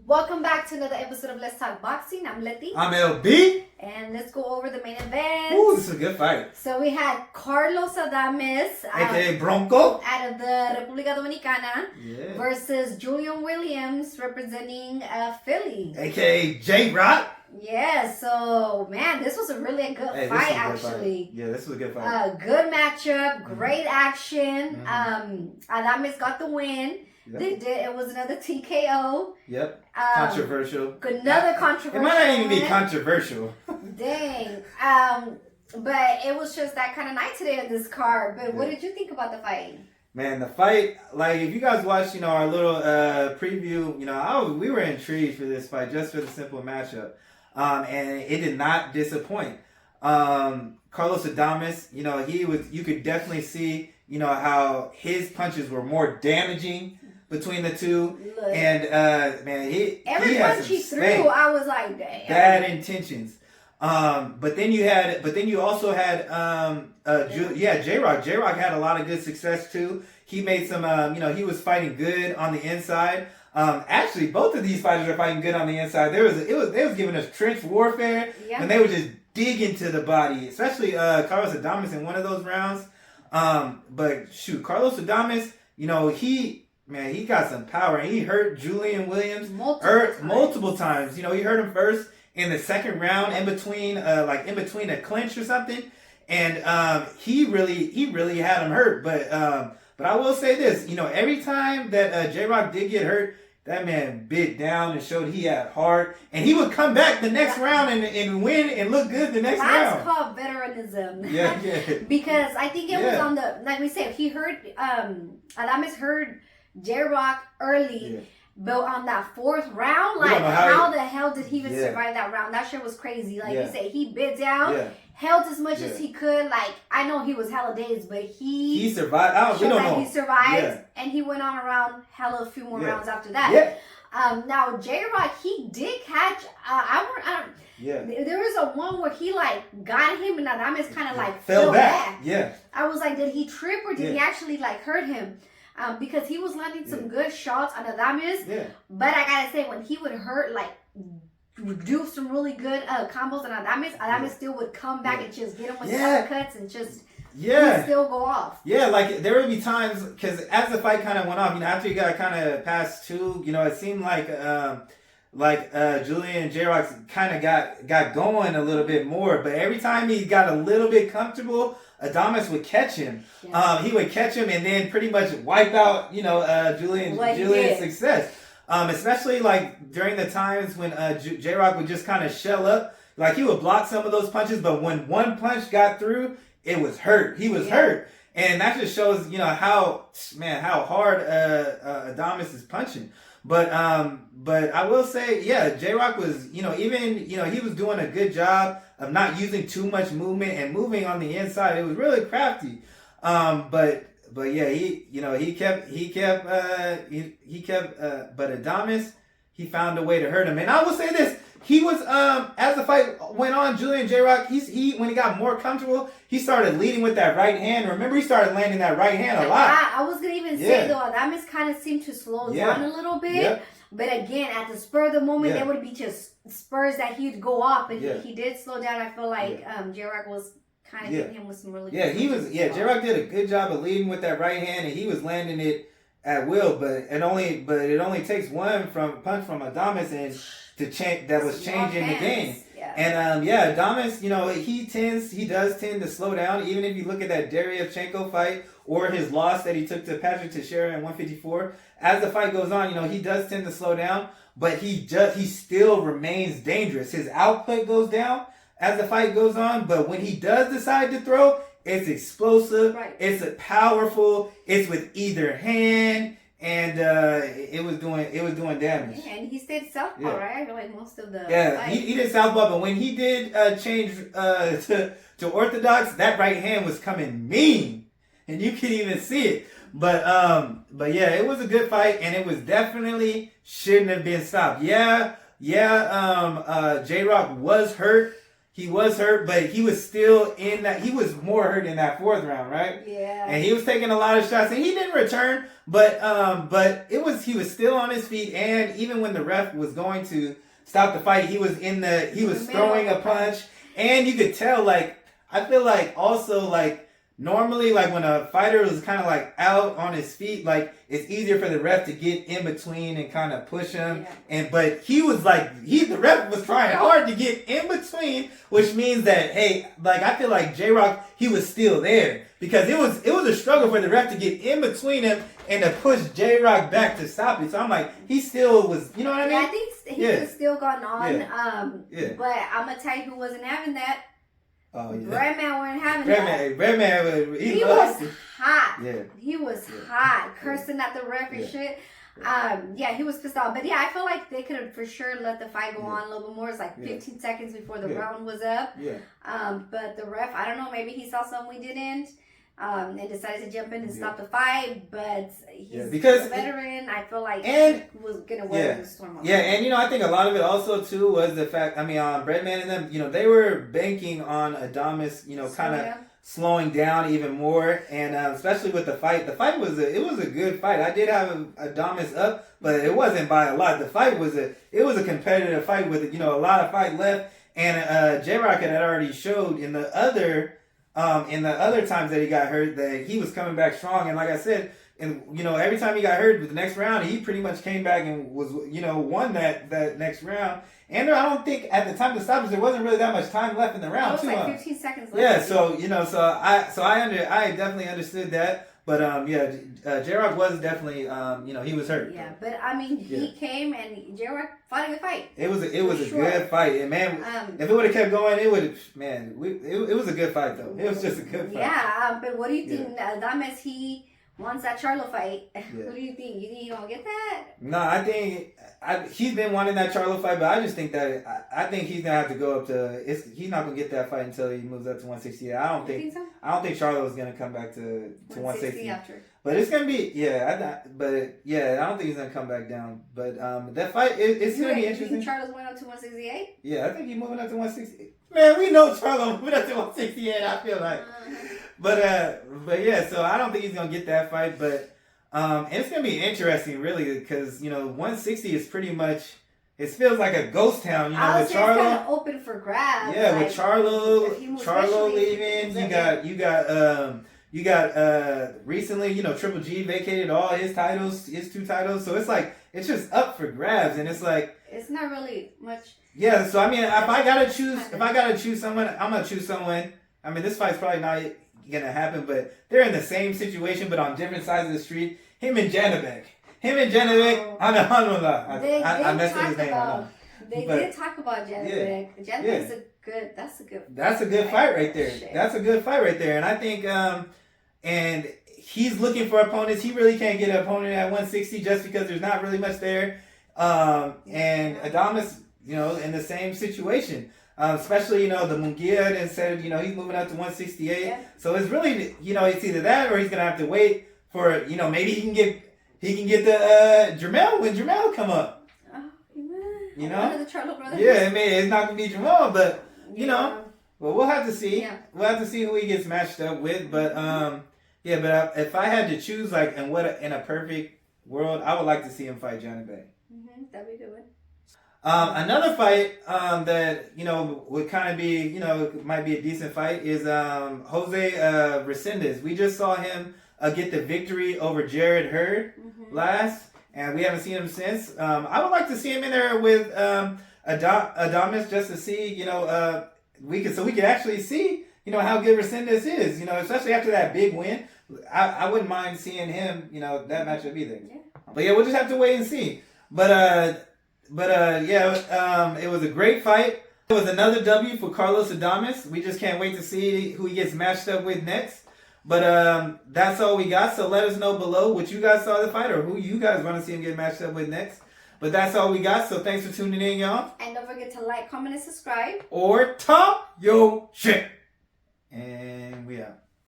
Welcome back to another episode of Let's Talk Boxing. I'm Leti. I'm LB. And let's go over the main event. Ooh, this is a good fight. So we had Carlos Adames, A.K.A. Bronco. out of the República Dominicana, versus Julian Williams, representing Philly. A.K.A. J-Rock. Yeah, so, man, this was a really good fight, actually. Yeah, this was a good fight. Good matchup, great action. Adames got the win. Yep. They did. It was another TKO. Yep. Controversial. Another controversial. It might not even be controversial. Dang. But it was just that kind of night today on this card. But what did you think about the fight? Man, the fight, like, if you guys watched, our little preview, we were intrigued for this fight just for the simple matchup. And it did not disappoint. Carlos Adames, you could definitely see, how his punches were more damaging between the two. Look, and man, every punch he threw, I was like, damn. Bad intentions. But then you also had J-Rock. J-Rock had a lot of good success too. He made some he was fighting good on the inside. Actually, both of these fighters are fighting good on the inside. They was giving us trench warfare, and they would just dig into the body, especially Carlos Adames in one of those rounds. But shoot, Carlos Adames, he got some power, and he hurt Julian Williams multiple times. He hurt him first in the second round, in between a clinch or something, and he really had him hurt. But I will say this, every time that J-Rock did get hurt, that man bit down and showed he had heart, and he would come back the next round and win and look good the next round. That's called veteranism. Yeah. Because I think it was on the, like we said, he heard Adames heard J-Rock early, but on that fourth round, like how the hell did he even survive that round? That shit was crazy. Like you said, he bit down, held as much as he could. Like, I know he was hella dazed, but he survived. We don't know. He survived, and he went on around hella a few more rounds after that. Now J-Rock, he did catch. There was a one where he got him, and Adames kind of fell back. I was like, did he trip or did he actually hurt him? Because he was landing some good shots on Adames. But I gotta say, when he would do some really good combos on Adames still would come back and just get him with uppercuts and just he'd still go off. Like there would be times, because as the fight kind of went off, after you got kind of past two, it seemed like Julian and J-Rock kind of got going a little bit more. But every time he got a little bit comfortable, Adames would catch him. He would catch him and then pretty much wipe out, Julian's success. Especially during the times when J-Rock would just kind of shell up. He would block some of those punches, but when one punch got through, it was hurt. He was hurt. And that just shows, how hard Adames is punching. But I will say, J-Rock was, he was doing a good job of not using too much movement and moving on the inside. It was really crafty. But but Adames, he found a way to hurt him. And I will say this, he was, as the fight went on, Julian J-Rock, when he got more comfortable, he started leading with that right hand. Remember, he started landing that right hand a lot. I was going to even say, though, Adames kind of seemed to slow down a little bit. But again, at the spur of the moment, there would be just spurs that he'd go off. But he did slow down. I feel like J-Rock was kind of hitting him with some really good J-Rock did a good job of leading with that right hand, and he was landing it at will. But it only takes one punch from Adames and to change that was changing the game. And Adames, he does tend to slow down. Even if you look at that Deryevchenko fight or his loss that he took to Patrick Teixeira in 154, as the fight goes on, he does tend to slow down, but he still remains dangerous. His output goes down as the fight goes on, but when he does decide to throw, it's explosive, it's powerful, it's with either hand, and it was doing damage. And he stayed southpaw, right? I feel like most of the he did southpaw, but when he did change to orthodox, that right hand was coming mean, and you could even see it. But it was a good fight, and it was definitely shouldn't have been stopped. J-Rock was hurt. he was hurt, but he was still in that. He was more hurt in that 4th round, right? Yeah. And he was taking a lot of shots, and he didn't return. But he was still on his feet, and even when the ref was going to stop the fight, he was throwing a punch, and you could tell, like, I feel like also, like, normally, like, when a fighter is kind of, like, out on his feet, like, it's easier for the ref to get in between and kind of push him. Yeah. But he was, like, the ref was trying hard to get in between, which means that, hey, like, I feel like J-Rock, he was still there. Because it was a struggle for the ref to get in between him and to push J-Rock back to stop it. So I'm like, he still was, you know what I mean? Yeah, I think he could have still gone on. But I'm going to tell you who wasn't having that. Oh, yeah. Redman wasn't having that. Redman, he was hot. Yeah. He was hot, cursing at the ref and shit. He was pissed off. But yeah, I feel like they could have for sure let the fight go on a little bit more. It's like 15 seconds before the round was up. Yeah. But the ref, I don't know, maybe he saw something we didn't. And decided to jump in and stop the fight, but he's a veteran. I feel like he was gonna weather the storm. And I think a lot of it also too was the fact. I mean, Breadman and them, they were banking on Adames, kind of slowing down even more, and especially with the fight. The fight was a good fight. I did have Adames up, but it wasn't by a lot. The fight was a competitive fight with a lot of fight left, and J-Rock had already showed in the other times that he got hurt that he was coming back strong. And like I said, and every time he got hurt with the next round, he pretty much came back and was won that next round. And I don't think at the time of the stoppage there wasn't really that much time left in the round. It was like 15 seconds left. Yeah, so I definitely understood that. But J-Rock was definitely he was hurt. Yeah, but I mean he came and J-Rock fought a good fight. It was a good fight, and man, if it would have kept going, it was a good fight though. It was just a good fight. Yeah, but what do you think? Adames, he wants that Charlo fight. Yeah. What do you think? You think he gonna get that? No, I think he's been wanting that Charlo fight, but I just think that I think he's gonna have to go up to. He's not gonna get that fight until he moves up to 168. I don't think Charlo is gonna come back to 160 after. But it's gonna be I don't think he's gonna come back down. But that fight it's gonna be interesting. You think Charlo's going up to 168? Yeah, I think he's moving up to 168. Man, we know Charlo moving up to 168. I feel like. But yeah, so I don't think he's gonna get that fight, but it's gonna be interesting, really, because 160 is pretty much. It feels like a ghost town, with Charlo. It's kind of open for grabs. Yeah, like, with Charlo leaving, you got recently, Triple G vacated all his titles, his 2 titles, so it's just up for grabs, and it's like it's not really much. Yeah, so I mean, if I gotta choose someone, I'm gonna choose someone. I mean, this fight's probably not gonna happen, but they're in the same situation, but on different sides of the street. Him and Janibek. I messed up his name. They did talk about Janibek. Yeah. Janibek's That's a good fight right there. Shit. That's a good fight right there, and I think and he's looking for opponents. He really can't get an opponent at 160 just because there's not really much there. And Adames, in the same situation. Especially, the Munguia and said, he's moving up to 168. Yeah. So it's really, it's either that or he's gonna have to wait for, maybe he can get the Jermell when Jermell come up. Oh, man. One of the Charlo brothers. Yeah, it's not gonna be Jermell, but well, we'll have to see. Yeah. We'll have to see who he gets matched up with. But but if I had to choose, like, in a perfect world, I would like to see him fight Johnny Bay. That'd be a good one. Another fight that would kind of be might be a decent fight is Jose Resendez. We just saw him get the victory over Jared Hurd last, and we haven't seen him since. I would like to see him in there with Adames just to see we could actually see how good Resendez is. Especially after that big win. I wouldn't mind seeing him that matchup either. Yeah. But yeah, we'll just have to wait and see. But it was a great fight. It was another W for Carlos Adames. We just can't wait to see who he gets matched up with next. But that's all we got. So let us know below what you guys saw the fight or who you guys want to see him get matched up with next. But that's all we got. So thanks for tuning in, y'all. And don't forget to like, comment, and subscribe. Or talk your shit. And we out.